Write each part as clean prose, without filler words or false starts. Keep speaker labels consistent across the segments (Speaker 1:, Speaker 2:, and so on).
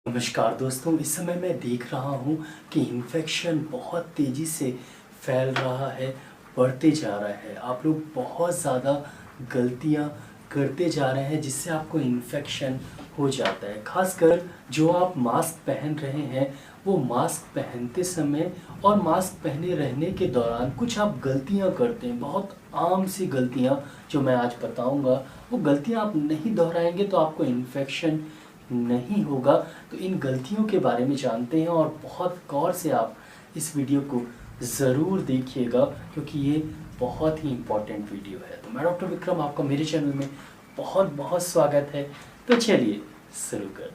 Speaker 1: नमस्कार दोस्तों, इस समय मैं देख रहा हूँ कि इन्फेक्शन बहुत तेज़ी से फैल रहा है, बढ़ते जा रहा है। आप लोग बहुत ज़्यादा गलतियाँ करते जा रहे हैं जिससे आपको इन्फेक्शन हो जाता है। ख़ासकर जो आप मास्क पहन रहे हैं, वो मास्क पहनते समय और मास्क पहने रहने के दौरान कुछ आप गलतियाँ करते हैं। बहुत आम सी गलतियाँ जो मैं आज बताऊँगा, वो गलतियाँ आप नहीं दोहराएंगे तो आपको इन्फेक्शन नहीं होगा। तो इन गलतियों के बारे में जानते हैं और बहुत गौर से आप इस वीडियो को ज़रूर देखिएगा क्योंकि ये बहुत ही इम्पोर्टेंट वीडियो है। तो मैं डॉक्टर विक्रम, आपका मेरे चैनल में बहुत बहुत स्वागत है। तो चलिए शुरू कर।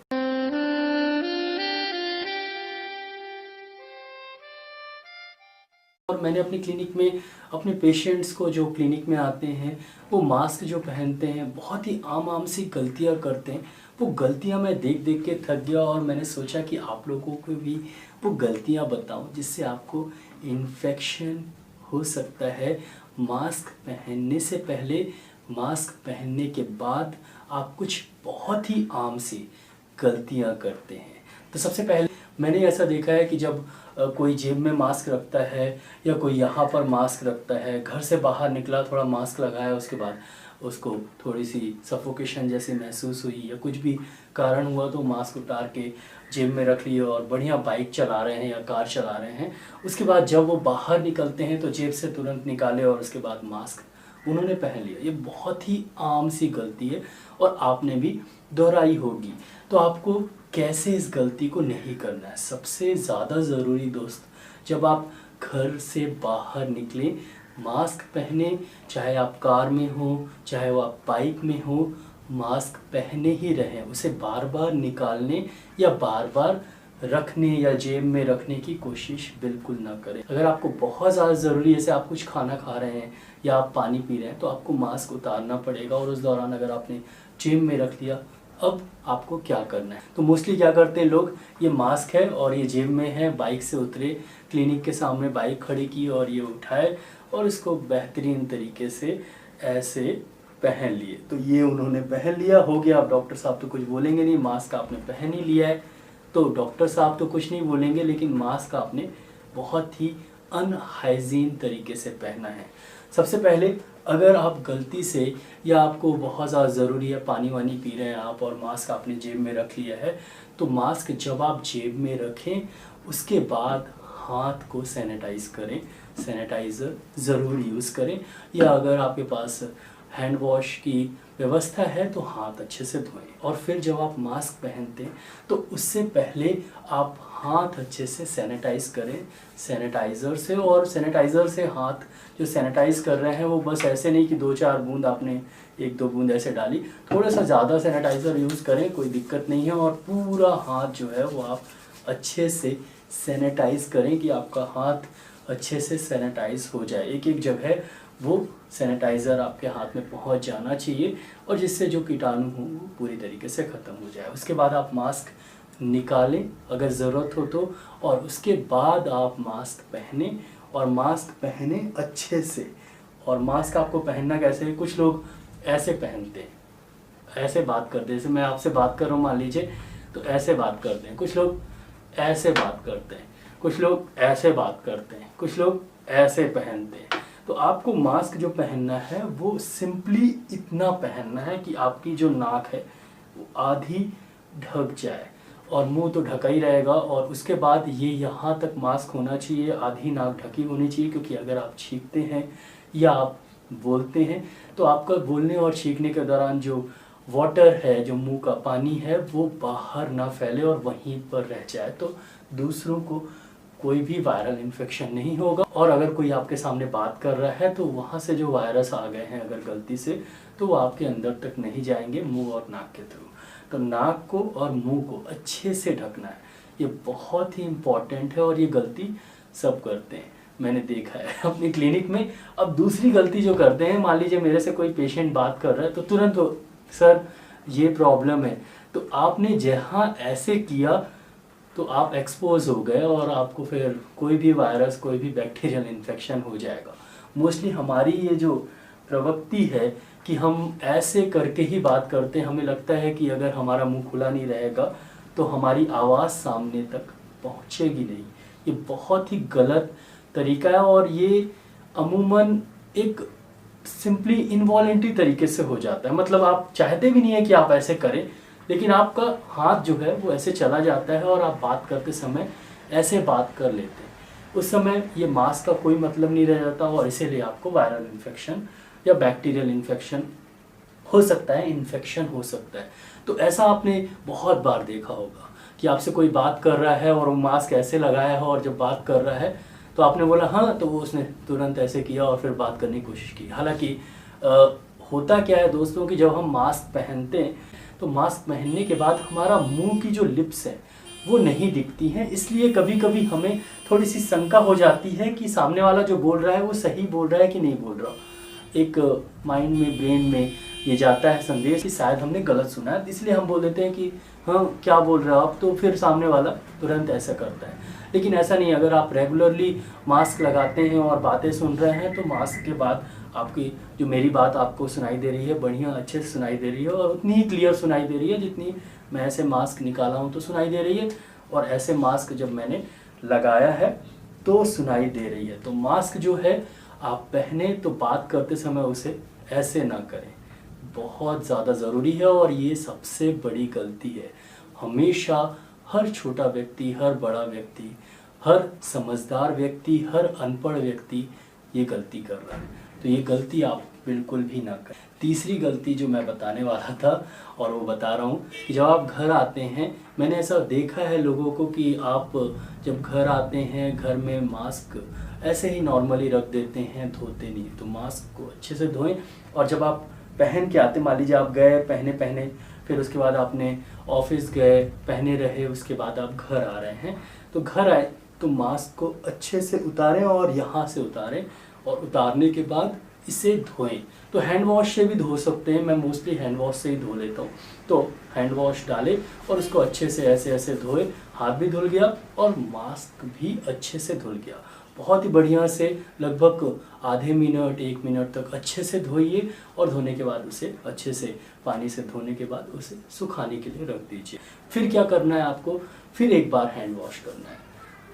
Speaker 1: और मैंने अपनी क्लिनिक में अपने पेशेंट्स को जो क्लिनिक में आते हैं वो मास्क जो पहनते हैं बहुत ही आम सी गलतियां करते हैं। वो गलतियां मैं देख देख के थक गया और मैंने सोचा कि आप लोगों को भी वो गलतियां बताऊं जिससे आपको इन्फेक्शन हो सकता है। मास्क पहनने से पहले, मास्क पहनने के बाद आप कुछ बहुत ही आम सी गलतियां करते हैं। तो सबसे पहले मैंने ऐसा देखा है कि जब कोई जेब में मास्क रखता है या कोई यहाँ पर मास्क रखता है, घर से बाहर निकला थोड़ा मास्क लगाया, उसके बाद उसको थोड़ी सी सफोकेशन जैसी महसूस हुई या कुछ भी कारण हुआ तो मास्क उतार के जेब में रख लिए और बढ़िया बाइक चला रहे हैं या कार चला रहे हैं। उसके बाद जब वो बाहर निकलते हैं तो जेब से तुरंत निकाले और उसके बाद मास्क उन्होंने पहन लिया। ये बहुत ही आम सी गलती है और आपने भी दोहराई होगी। तो आपको कैसे इस गलती को नहीं करना है? सबसे ज़्यादा ज़रूरी दोस्त, जब आप घर से बाहर निकलें मास्क पहने, चाहे आप कार में हो चाहे वो आप बाइक में हो, मास्क पहने ही रहें। उसे बार बार निकालने या बार बार रखने या जेब में रखने की कोशिश बिल्कुल ना करें। अगर आपको बहुत ज़्यादा ज़रूरी है, जैसे आप कुछ खाना खा रहे हैं या आप पानी पी रहे हैं, तो आपको मास्क उतारना पड़ेगा और उस दौरान अगर आपने जेब में रख लिया, अब आपको क्या करना है? तो मोस्टली क्या करते हैं लोग, ये मास्क है और ये जेब में है, बाइक से उतरे, क्लिनिक के सामने बाइक खड़ी की और ये उठाए और इसको बेहतरीन तरीके से ऐसे पहन लिए। तो ये उन्होंने पहन लिया, हो गया। अब डॉक्टर साहब तो कुछ बोलेंगे नहीं, मास्क आपने पहन ही लिया है तो डॉक्टर साहब तो कुछ नहीं बोलेंगे, लेकिन मास्क आपने बहुत ही अनहाइजीन तरीके से पहना है। सबसे पहले अगर आप गलती से या आपको बहुत ज़्यादा ज़रूरी है, पानी वानी पी रहे हैं आप और मास्क आपने जेब में रख लिया है, तो मास्क जब आप जेब में रखें उसके बाद हाथ को सैनिटाइज करें। सैनिटाइज़र ज़रूर यूज़ करें या अगर आपके पास हैंड वॉश की व्यवस्था है तो हाथ अच्छे से धोएं। और फिर जब आप मास्क पहनते हैं तो उससे पहले आप हाथ अच्छे से सैनिटाइज करें सैनिटाइज़र से। और सैनिटाइज़र से हाथ जो सैनिटाइज कर रहे हैं वो बस ऐसे नहीं कि 2-4 बूंद आपने 1-2 बूंद ऐसे डाली, थोड़ा सा ज़्यादा सैनिटाइज़र यूज़ करें, कोई दिक्कत नहीं है। और पूरा हाथ जो है वो आप अच्छे से सैनिटाइज करें कि आपका हाथ अच्छे से सैनिटाइज हो जाए। एक एक जगह वो सैनिटाइज़र आपके हाथ में पहुंच जाना चाहिए और जिससे जो कीटाणु हो वो पूरी तरीके से ख़त्म हो जाए। उसके बाद आप मास्क निकालें अगर ज़रूरत हो तो, और उसके बाद आप मास्क पहने और मास्क पहने अच्छे से। और मास्क आपको पहनना कैसे है, कुछ लोग ऐसे पहनते हैं, ऐसे बात करते हैं, जैसे मैं आपसे बात कर रहा हूँ मान लीजिए तो ऐसे बात करते हैं, कुछ लोग ऐसे बात करते हैं, कुछ लोग ऐसे बात करते हैं, कुछ लोग ऐसे पहनते हैं। तो आपको मास्क जो पहनना है वो सिंपली इतना पहनना है कि आपकी जो नाक है वो आधी ढक जाए और मुंह तो ढका ही रहेगा। और उसके बाद ये यहाँ तक मास्क होना चाहिए, आधी नाक ढकी होनी चाहिए, क्योंकि अगर आप छींकते हैं या आप बोलते हैं तो आपका बोलने और छींकने के दौरान जो वाटर है, जो मुंह का पानी है, वो बाहर ना फैले और वहीं पर रह जाए, तो दूसरों को कोई भी वायरल इन्फेक्शन नहीं होगा। और अगर कोई आपके सामने बात कर रहा है तो वहाँ से जो वायरस आ गए हैं अगर गलती से, तो वो आपके अंदर तक नहीं जाएंगे मुंह और नाक के थ्रू। तो नाक को और मुंह को अच्छे से ढकना है, ये बहुत ही इम्पॉर्टेंट है और ये गलती सब करते हैं, मैंने देखा है अपनी क्लिनिक में। अब दूसरी गलती जो करते हैं, मान लीजिए मेरे से कोई पेशेंट बात कर रहा है तो तुरंत सर ये प्रॉब्लम है, तो आपने जहाँ ऐसे किया तो आप एक्सपोज हो गए और आपको फिर कोई भी वायरस, कोई भी बैक्टीरियल इन्फेक्शन हो जाएगा। मोस्टली हमारी ये जो प्रवृत्ति है कि हम ऐसे करके ही बात करते हैं, हमें लगता है कि अगर हमारा मुंह खुला नहीं रहेगा तो हमारी आवाज़ सामने तक पहुंचेगी नहीं। ये बहुत ही गलत तरीका है और ये अमूमन एक सिंपली इनवॉलेंटरी तरीके से हो जाता है। मतलब आप चाहते भी नहीं है कि आप ऐसे करें, लेकिन आपका हाथ जो है वो ऐसे चला जाता है और आप बात करते समय ऐसे बात कर लेते हैं। उस समय ये मास्क का कोई मतलब नहीं रह जाता और इसीलिए आपको वायरल इन्फेक्शन या बैक्टीरियल इन्फेक्शन हो सकता है, इन्फेक्शन हो सकता है। तो ऐसा आपने बहुत बार देखा होगा कि आपसे कोई बात कर रहा है और वो मास्क ऐसे लगाया है और जब बात कर रहा है तो आपने बोला हाँ, तो वो उसने तुरंत ऐसे किया और फिर बात करने की कोशिश की। हालांकि होता क्या है दोस्तों कि जब हम मास्क पहनते हैं तो मास्क पहनने के बाद हमारा मुंह की जो लिप्स है वो नहीं दिखती हैं, इसलिए कभी कभी हमें थोड़ी सी शंका हो जाती है कि सामने वाला जो बोल रहा है वो सही बोल रहा है कि नहीं बोल रहा। एक माइंड में, ब्रेन में ये जाता है संदेश कि शायद हमने गलत सुना है, इसलिए हम बोल देते हैं कि हाँ क्या बोल रहे हो आप, तो फिर सामने वाला तुरंत ऐसा करता है। लेकिन ऐसा नहीं, अगर आप रेगुलरली मास्क लगाते हैं और बातें सुन रहे हैं तो मास्क के बाद आपकी जो मेरी बात आपको सुनाई दे रही है बढ़िया अच्छे से सुनाई दे रही है और उतनी ही क्लियर सुनाई दे रही है जितनी मैं ऐसे मास्क निकाला हूँ तो सुनाई दे रही है, और ऐसे मास्क जब मैंने लगाया है तो सुनाई दे रही है। तो मास्क जो है आप पहने तो बात करते समय उसे ऐसे ना करें, बहुत ज़्यादा ज़रूरी है और ये सबसे बड़ी गलती है। हमेशा हर छोटा व्यक्ति, हर बड़ा व्यक्ति, हर समझदार व्यक्ति, हर अनपढ़ व्यक्ति ये गलती कर रहा है, तो ये गलती आप बिल्कुल भी ना करें। तीसरी गलती जो मैं बताने वाला था और वो बता रहा हूँ कि जब आप घर आते हैं, मैंने ऐसा देखा है लोगों को कि आप जब घर आते हैं घर में मास्क ऐसे ही नॉर्मली रख देते हैं, धोते नहीं। तो मास्क को अच्छे से धोएं और जब आप पहन के आते, मान लीजिए आप गए पहने फिर उसके बाद आपने ऑफिस गए पहने रहे, उसके बाद आप घर आ रहे हैं, तो घर आए तो मास्क को अच्छे से उतारें और यहाँ से उतारें और उतारने के बाद इसे धोएं। तो हैंड वॉश से भी धो सकते हैं, मैं मोस्टली हैंड वॉश से ही धो लेता हूँ। तो हैंड वॉश डालें और उसको अच्छे से ऐसे ऐसे धोए, हाथ भी धुल गया और मास्क भी अच्छे से धुल गया। बहुत ही बढ़िया से लगभग आधे मिनट 1 मिनट तक अच्छे से धोइए और धोने के बाद उसे अच्छे से पानी से धोने के बाद उसे सुखाने के लिए रख दीजिए। फिर क्या करना है आपको, फिर एक बार हैंड वॉश करना है।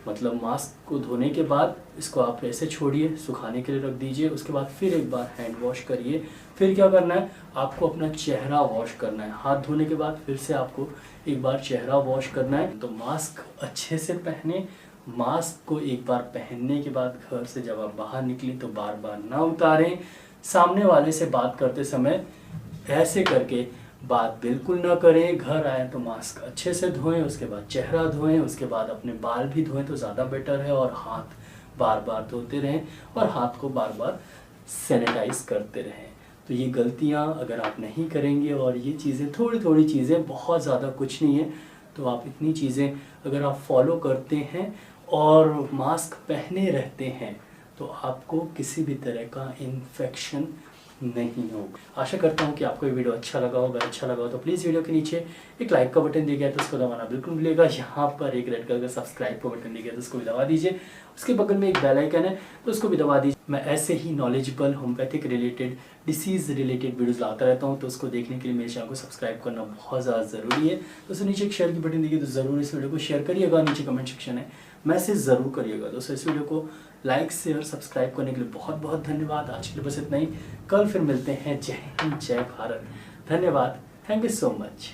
Speaker 1: मतलब मास्क को धोने के बाद इसको आप ऐसे छोड़िए, सुखाने के लिए रख दीजिए, उसके बाद फिर एक बार हैंड वॉश करिए। फिर क्या करना है, आपको अपना चेहरा वॉश करना है। हाथ धोने के बाद फिर से आपको एक बार चेहरा वॉश करना है। तो मास्क अच्छे से पहने, मास्क को एक बार पहनने के बाद घर से जब आप बाहर निकलें तो बार बार ना उतारें। सामने वाले से बात करते समय ऐसे करके बात बिल्कुल ना करें। घर आए तो मास्क अच्छे से धोएं, उसके बाद चेहरा धोएं, उसके बाद अपने बाल भी धोएं तो ज़्यादा बेटर है, और हाथ बार बार धोते रहें और हाथ को बार बार सैनिटाइज करते रहें। तो ये गलतियाँ अगर आप नहीं करेंगे और ये चीज़ें थोड़ी थोड़ी चीज़ें, बहुत ज़्यादा कुछ नहीं है, तो आप इतनी चीज़ें अगर आप फॉलो करते हैं और मास्क पहने रहते हैं तो आपको किसी भी तरह का इन्फेक्शन नहीं होगा। आशा करता हूँ कि आपको ये वीडियो अच्छा लगा होगा। अच्छा लगा हो तो प्लीज़ वीडियो के नीचे एक लाइक का बटन दिया गया तो उसको दबाना बिल्कुल भूलिएगा। यहाँ पर एक रेड कलर का सब्सक्राइब का बटन दिया गया तो उसको भी दबा दीजिए। उसके बगल में एक बेल आइकन है तो उसको भी दबा दीजिए। मैं ऐसे ही knowledgeable homeopathic related, disease related videos लाता रहता हूँ, तो उसको देखने के लिए मेरे चैनल को सब्सक्राइब करना बहुत ज़्यादा ज़रूरी है। तो उससे नीचे एक शेयर की बटन दिए तो ज़रूर इस वीडियो को शेयर करिएगा। नीचे कमेंट सेक्शन है, मैसेज ज़रूर करिएगा। दोस्तों इस वीडियो को लाइक शेयर सब्सक्राइब करने के लिए बहुत बहुत धन्यवाद। आज के लिए बस इतना ही, कल फिर मिलते हैं। जय हिंद, जय भारत, धन्यवाद, थैंक यू सो मच।